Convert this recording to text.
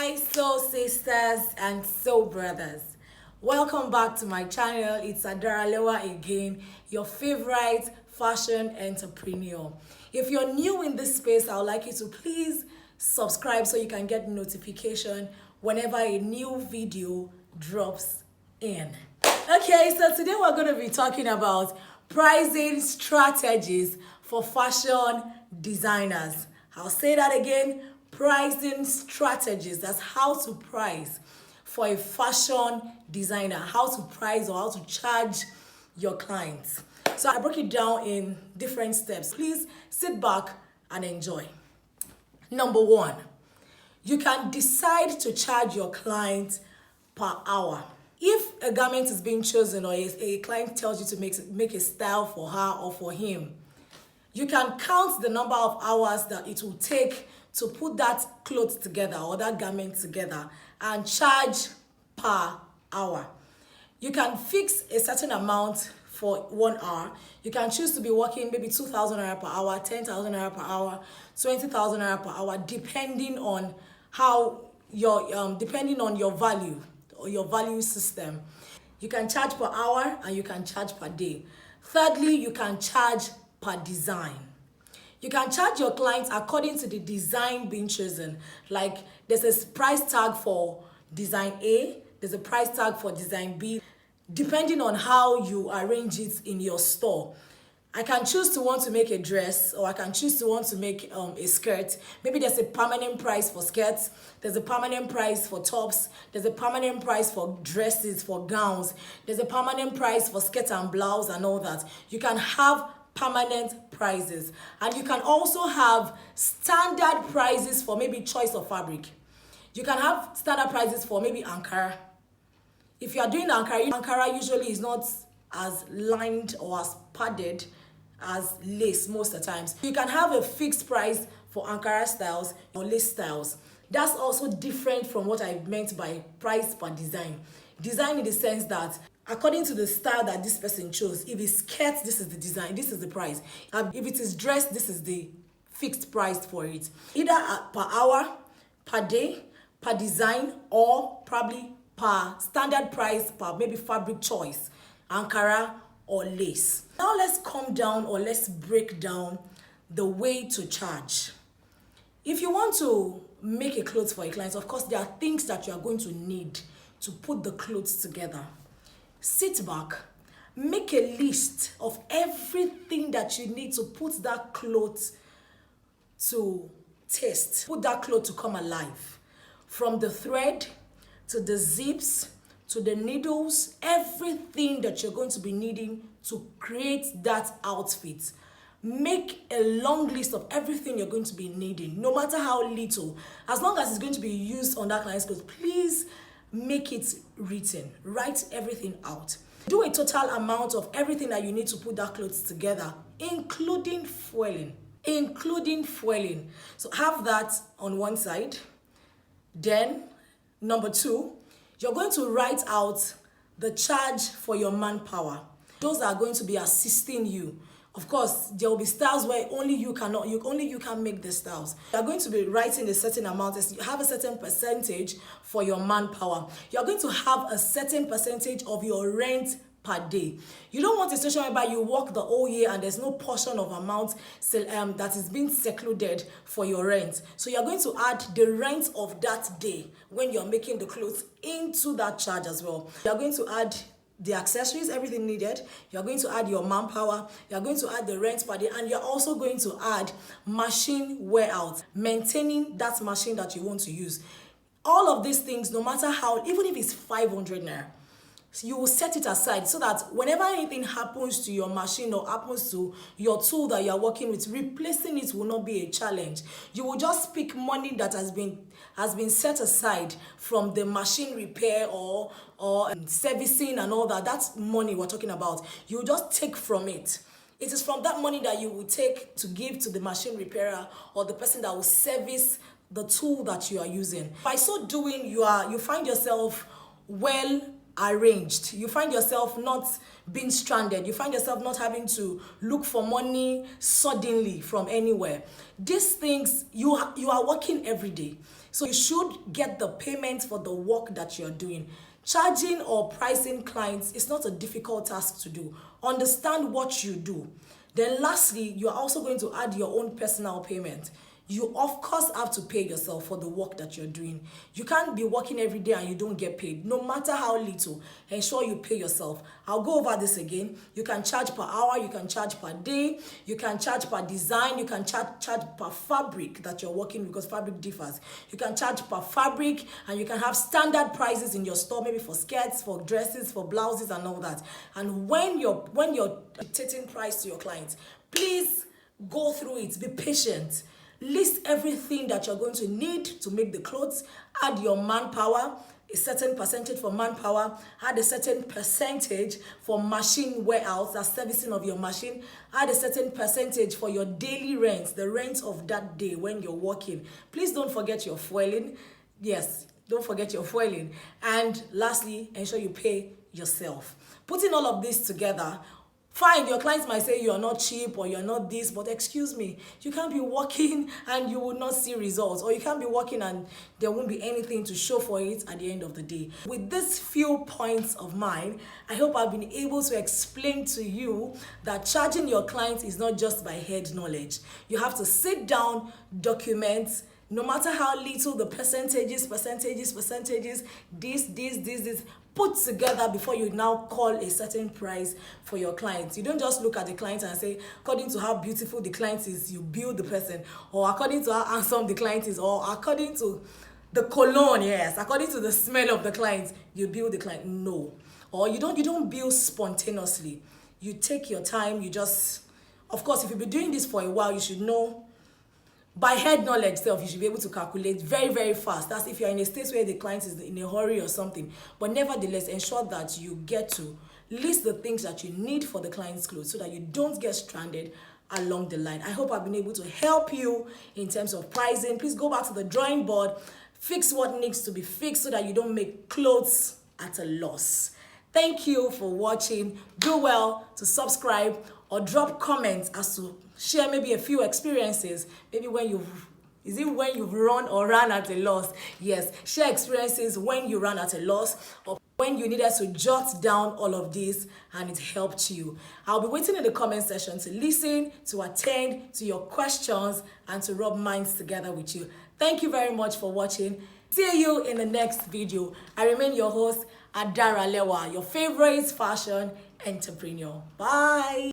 Hi, soul sisters and soul brothers. Welcome back to my channel. It's Adara Lewa again, your favorite fashion entrepreneur. If you're new in this space, I would like you to please subscribe so you can get notification whenever a new video drops in. Okay, so today we're going to be talking about pricing strategies for fashion designers. I'll say that again. Pricing strategies. That's how to price for a fashion designer, how to price or how to charge your clients. So I broke it down in different steps. Please sit back and enjoy. Number one, you can decide to charge your client per hour. If a garment is being chosen or a client tells you to make a style for her or for him, you can count the number of hours that it will take to put that clothes together or that garment together and charge per hour. You can fix a certain amount for 1 hour. You can choose to be working maybe 2,000 naira per hour, 10,000 naira per hour, 20,000 naira per hour, depending on how depending on your value or your value system. You can charge per hour and you can charge per day. Thirdly, you can charge per design. You can charge your clients according to the design being chosen. Like there's a price tag for design A, there's a price tag for design B, depending on how you arrange it in your store. I can choose to want to make a dress, or I can choose to want to make a skirt. Maybe there's a permanent price for skirts, there's a permanent price for tops, there's a permanent price for dresses, for gowns, there's a permanent price for skirt and blouse and all that. You can have permanent prices, and you can also have standard prices for maybe choice of fabric. You can have standard prices for maybe Ankara. If you are doing Ankara usually is not as lined or as padded as lace most of the times. You can have a fixed price for Ankara styles or lace styles. That's also different from what I meant by price per design. Design in the sense that according to the style that this person chose, if it's skirt, this is the design, this is the price. If it is dress, this is the fixed price for it. Either per hour, per day, per design, or probably per standard price, per maybe fabric choice, Ankara or lace. Now let's come down, or let's break down the way to charge. If you want to make a clothes for a client, of course there are things that you are going to need to put the clothes together. Sit back, make a list of everything that you need to put that cloth to taste, put that cloth to come alive. From the thread to the zips to the needles, everything that you're going to be needing to create that outfit. Make a long list of everything you're going to be needing, no matter how little, as long as it's going to be used on that client's clothes. Please make it written, write everything out. Do a total amount of everything that you need to put that clothes together, including foiling. So have that on one side. Then number two, you're going to write out the charge for your manpower. Those are going to be assisting you. Of course, there will be styles where only you can make the styles. You are going to be writing a certain amount. You have a certain percentage for your manpower. You are going to have a certain percentage of your rent per day. You don't want a situation whereby you work the whole year and there's no portion of amount that is being secluded for your rent. So you're going to add the rent of that day when you're making the clothes into that charge as well. You're going to add the accessories, everything needed. You're going to add your manpower, you're going to add the rent per day, and you're also going to add machine wear out, maintaining that machine that you want to use. All of these things, no matter how, even if it's 500 naira, you will set it aside so that whenever anything happens to your machine or happens to your tool that you are working with, replacing it will not be a challenge. You will just pick money that has been set aside from the machine repair or servicing and all that. That's money we're talking about. You will just take from it. It is from that money that you will take to give to the machine repairer or the person that will service the tool that you are using. By so doing, you find yourself well arranged. You find yourself not being stranded. You find yourself not having to look for money suddenly from anywhere. These things, you are working every day. So you should get the payment for the work that you're doing. Charging or pricing clients is not a difficult task to do. Understand what you do. Then lastly, you are also going to add your own personal payment. You of course have to pay yourself for the work that you're doing. You can't be working every day and you don't get paid, no matter how little. Ensure you pay yourself. I'll go over this again. You can charge per hour, you can charge per day, you can charge per design, you can charge per fabric that you're working, because fabric differs. You can charge per fabric, and you can have standard prices in your store, maybe for skirts, for dresses, for blouses and all that. And when you're dictating price to your clients, please go through it, be patient. List everything that you're going to need to make the clothes. Add your manpower, a certain percentage for manpower. Add a certain percentage for machine warehouse, that's servicing of your machine. Add a certain percentage for your daily rent, the rent of that day when you're working. Please don't forget your fueling. Yes, don't forget your fueling. And lastly, ensure you pay yourself. Putting all of this together, fine, your clients might say you're not cheap or you're not this, but excuse me, you can't be working and you will not see results, or you can't be working and there won't be anything to show for it at the end of the day. With these few points of mine, I hope I've been able to explain to you that charging your clients is not just by head knowledge. You have to sit down, document, no matter how little the percentages, this, put together before you now call a certain price for your clients. You don't just look at the client and say, according to how beautiful the client is, you bill the person, or according to how handsome the client is, or according to the cologne, yes, according to the smell of the client, you bill the client. No. Or you don't bill spontaneously. You take your time, you just, of course, if you've been doing this for a while, you should know. By head knowledge self, you should be able to calculate very, very fast. That's if you're in a state where the client is in a hurry or something. But nevertheless, ensure that you get to list the things that you need for the client's clothes so that you don't get stranded along the line. I hope I've been able to help you in terms of pricing. Please go back to the drawing board, fix what needs to be fixed so that you don't make clothes at a loss. Thank you for watching. Do well to subscribe or drop comments as to share maybe a few experiences, maybe when you've run or ran at a loss. Yes, share experiences when you ran at a loss or when you needed to jot down all of this and it helped you. I'll be waiting in the comment section to listen, to attend to your questions, and to rub minds together with you. Thank you very much for watching. See you in the next video. I remain your host, Adaralewa, your favorite fashion entrepreneur. Bye.